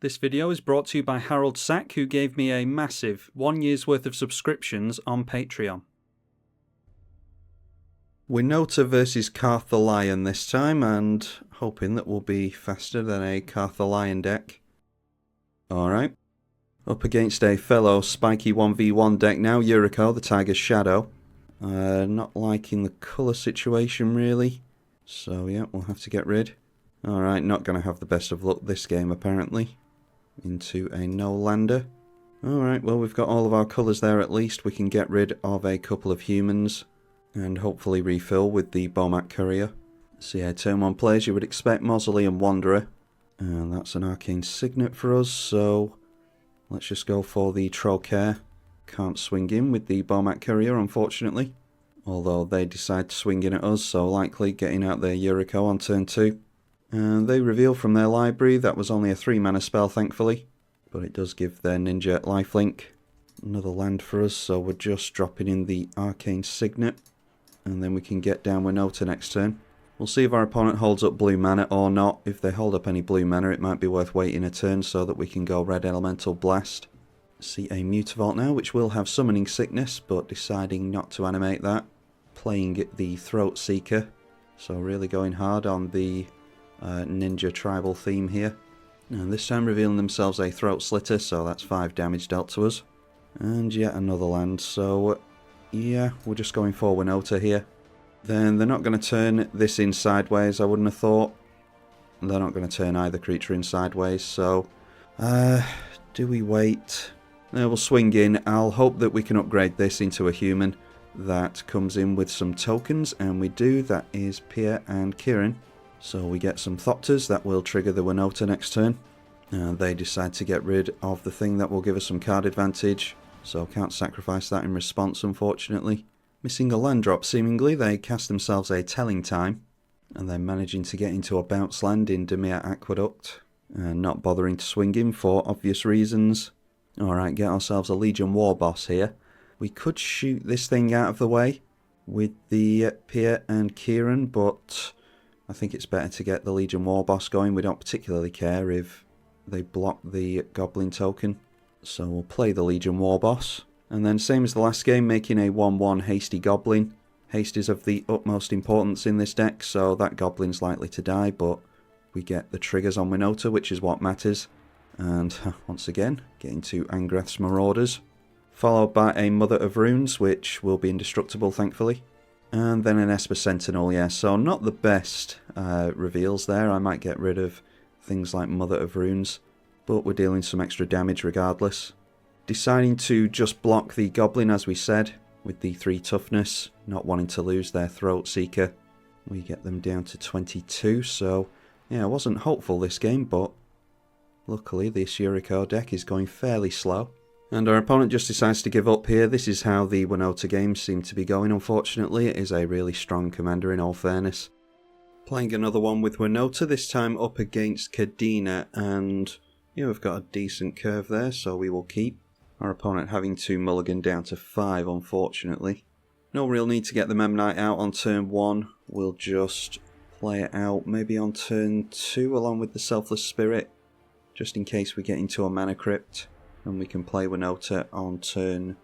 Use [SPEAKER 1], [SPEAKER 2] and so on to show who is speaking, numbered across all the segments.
[SPEAKER 1] This video is brought to you by Harold Sack, who gave me a massive 1 year's worth of subscriptions on Patreon. Winota versus Karth the Lion this time, and hoping that we'll be faster than a Karth the Lion deck. Alright. Up against a fellow spiky 1v1 deck now, Yuriko, the Tiger's Shadow. Not liking the colour situation really, so yeah, we'll have to get rid. Alright, not going to have the best of luck this game apparently. Into a no-lander. Alright, well we've got all of our colours there at least. We can get rid of a couple of humans and hopefully refill with the Bomat Courier. So yeah, turn 1 players, you would expect Mausoleum Wanderer. And that's an Arcane Signet for us, so let's just go for the Trollcare. Can't swing in with the Bomat Courier, unfortunately. Although they decide to swing in at us, so likely getting out their Yuriko on turn 2. And they reveal from their library. That was only a 3-mana spell, thankfully. But it does give their ninja lifelink. Another land for us, so we're just dropping in the Arcane Signet. And then we can get down Winota next turn. We'll see if our opponent holds up blue mana or not. If they hold up any blue mana, it might be worth waiting a turn so that we can go Red Elemental Blast. See a Mutavault now, which will have Summoning Sickness, but deciding not to animate that. Playing the Throat Seeker. So really going hard on the ninja tribal theme here. And this time revealing themselves a Throat Slitter, so that's 5 damage dealt to us. And yet another land, so yeah, we're just going for Winota here. Then they're not going to turn this in sideways, I wouldn't have thought. They're not going to turn either creature in sideways, so do we wait? No, we'll swing in. I'll hope that we can upgrade this into a human that comes in with some tokens, and we do. That is Pierre and Kieran. So we get some Thopters that will trigger the Winota next turn. And they decide to get rid of the thing that will give us some card advantage. So can't sacrifice that in response, unfortunately. Missing a land drop, seemingly. They cast themselves a Telling Time. And then managing to get into a bounce land in Demir Aqueduct. And not bothering to swing in for obvious reasons. Alright, get ourselves a Legion War Boss here. We could shoot this thing out of the way with the Pierre and Kieran, but I think it's better to get the Legion War Boss going. We don't particularly care if they block the Goblin token. So we'll play the Legion War Boss. And then same as the last game, making a 1-1 Hasty Goblin. Haste is of the utmost importance in this deck, so that Goblin's likely to die, but we get the triggers on Winota, which is what matters. And once again, getting to Angrath's Marauders. Followed by a Mother of Runes, which will be indestructible, thankfully. And then an Esper Sentinel, yeah, so not the best reveals there. I might get rid of things like Mother of Runes, but we're dealing some extra damage regardless. Deciding to just block the Goblin, as we said, with the 3 toughness, not wanting to lose their Throat Seeker. We get them down to 22, so yeah, I wasn't hopeful this game, but luckily this Yuriko deck is going fairly slow. And our opponent just decides to give up here. This is how the Winota games seem to be going, unfortunately. It is a really strong commander in all fairness. Playing another one with Winota, this time up against Kadeena, and yeah, we've got a decent curve there, so we will keep. Our opponent having to mulligan down to 5, unfortunately. No real need to get the Memnite out on turn 1. We'll just play it out maybe on turn 2 along with the Selfless Spirit, just in case we get into a Mana Crypt. And we can play Winota on turn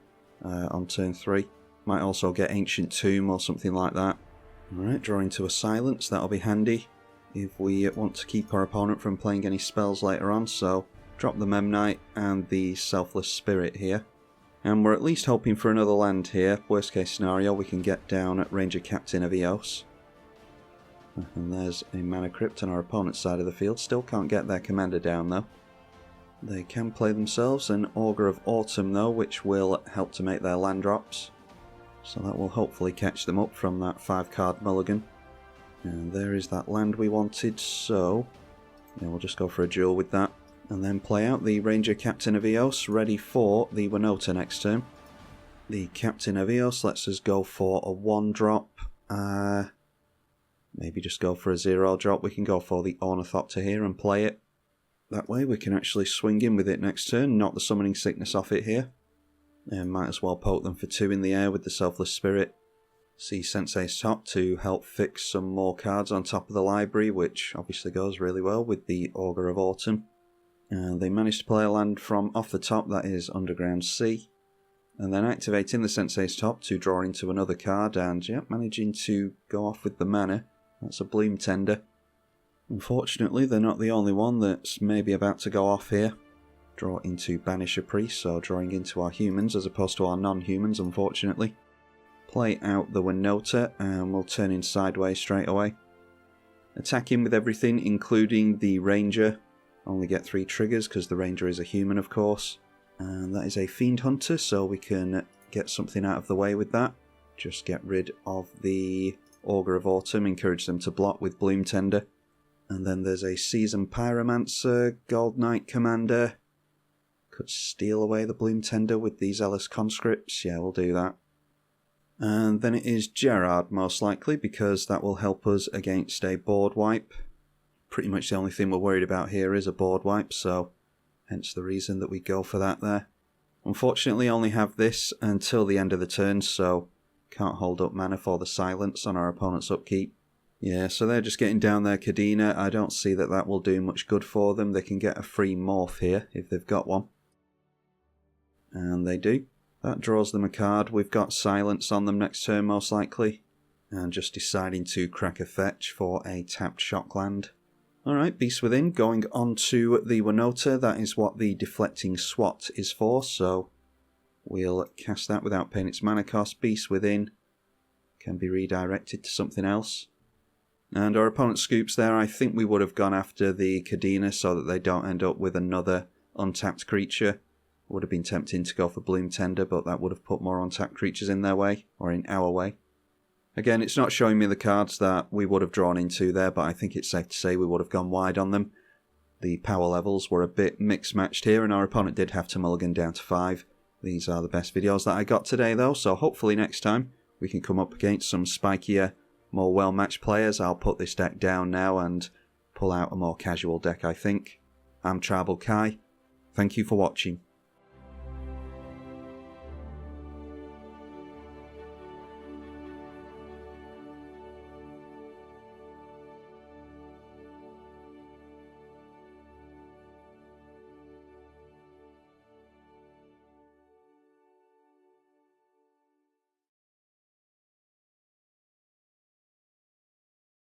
[SPEAKER 1] 3. Might also get Ancient Tomb or something like that. Alright, draw into a Silence, that'll be handy if we want to keep our opponent from playing any spells later on, so drop the Memnite and the Selfless Spirit here. And we're at least hoping for another land here. Worst case scenario, we can get down at Ranger Captain of Eos. And there's a Mana Crypt on our opponent's side of the field. Still can't get their commander down though. They can play themselves an Augur of Autumn though, which will help to make their land drops. So that will hopefully catch them up from that 5-card mulligan. And there is that land we wanted, so yeah, we'll just go for a duel with that. And then play out the Ranger Captain of Eos, ready for the Winota next turn. The Captain of Eos lets us go for a 1-drop. Maybe just go for a 0-drop. We can go for the Ornithopter here and play it. That way we can actually swing in with it next turn, knock the Summoning Sickness off it here. And might as well poke them for 2 in the air with the Selfless Spirit. See Sensei's Top to help fix some more cards on top of the library, which obviously goes really well with the Augur of Autumn. And they managed to play a land from off the top, that is Underground Sea. And then activating the Sensei's top to draw into another card, and yeah, managing to go off with the mana. That's a Bloom Tender. Unfortunately, they're not the only one that's maybe about to go off here. Draw into Banish a Priest, so drawing into our humans as opposed to our non-humans, unfortunately. Play out the Winota, and we'll turn in sideways straight away. Attacking with everything, including the Ranger. Only get 3 triggers because the Ranger is a human, of course. And that is a Fiend Hunter, so we can get something out of the way with that. Just get rid of the Augur of Autumn, encourage them to block with Bloom Tender. And then there's a Seasoned Pyromancer, Gold Knight Commander. Could steal away the Bloom Tender with these Zealous Conscripts. Yeah, we'll do that. And then it is Gerard, most likely, because that will help us against a board wipe. Pretty much the only thing we're worried about here is a board wipe, so hence the reason that we go for that there. Unfortunately, only have this until the end of the turn, so can't hold up mana for the silence on our opponent's upkeep. Yeah, so they're just getting down their Kadeena. I don't see that that will do much good for them. They can get a free morph here if they've got one. And they do. That draws them a card. We've got silence on them next turn most likely. And just deciding to crack a fetch for a tapped Shockland. Alright, Beast Within going on to the Winota. That is what the Deflecting SWAT is for, so we'll cast that without paying its mana cost. Beast Within can be redirected to something else. And our opponent scoops there. I think we would have gone after the Kadeena so that they don't end up with another untapped creature. Would have been tempting to go for Bloom Tender, but that would have put more untapped creatures in their way, or in our way. Again, it's not showing me the cards that we would have drawn into there, but I think it's safe to say we would have gone wide on them. The power levels were a bit mixed-matched here, and our opponent did have to mulligan down to 5. These are the best videos that I got today, though, so hopefully next time we can come up against some spikier, more well-matched players. I'll put this deck down now and pull out a more casual deck, I think. I'm tribalkai. Thank you for watching.